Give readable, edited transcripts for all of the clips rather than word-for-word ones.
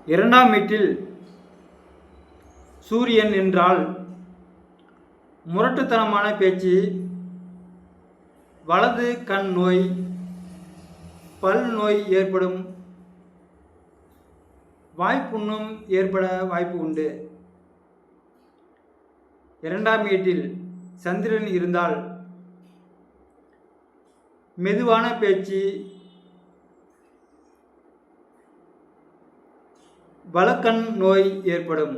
இரண்டாம் வீட்டில் சூரியன் என்றால் முரட்டுத்தனமான பேச்சு, வலது கண் நோய், பல் நோய் ஏற்படும் வாய்ப்புண்ணும் ஏற்பட வாய்ப்பு உண்டு. இரண்டாம் வீட்டில் சந்திரன் இருந்தால் மெதுவான பேச்சு, வலக்கண் நோய் ஏற்படும்.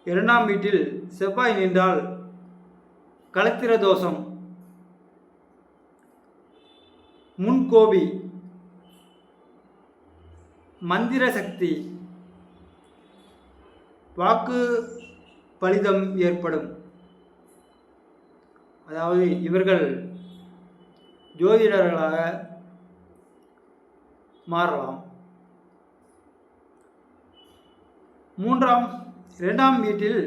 இரண்டாம் வீட்டில் செவ்வாய் நின்றால் களத்திர தோஷம், முன்கோபி, மந்திர சக்தி, வாக்கு பலிதம் ஏற்படும். அதாவது இவர்கள் ஜோதிடர்களாக மாறலாம். இரண்டாம் வீட்டில்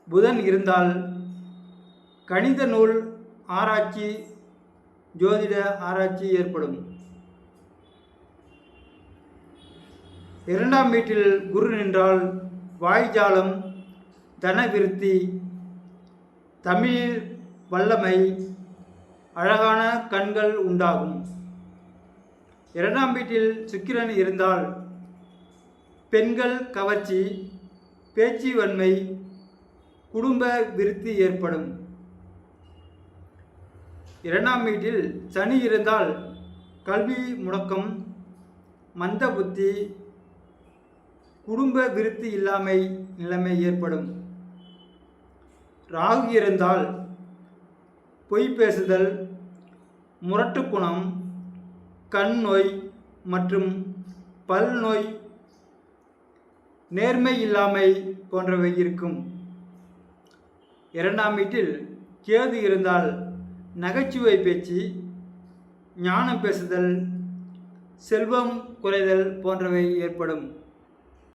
புதன் இருந்தால் கணித நூல் ஆராய்ச்சி, ஜோதிட ஆராய்ச்சி ஏற்படும். இரண்டாம் வீட்டில் குரு நின்றால் வாய்ஜாலம், தனவிருத்தி, தமிழ் வல்லமை, அழகான கண்கள் உண்டாகும். இரண்டாம் வீட்டில் சுக்கிரன் இருந்தால் பெண்கள் கவர்ச்சி, பேச்சு வன்மை, குடும்ப விருத்தி ஏற்படும். இரண்டாம் வீட்டில் சனி இருந்தால் கல்வி முடக்கம், மந்த புத்தி, குடும்ப விருத்தி இல்லாமை நிலைமை ஏற்படும். ராகு இருந்தால் பொய் பேசுதல், முரட்டு குணம், கண் நோய் மற்றும் பல் நோய், நேர்மை இல்லாமை போன்றவை இருக்கும். இரண்டாம் வீட்டில் கேது இருந்தால் நகைச்சுவை பேச்சு, ஞானம் பேசுதல், செல்வம் குறைதல் போன்றவை ஏற்படும்.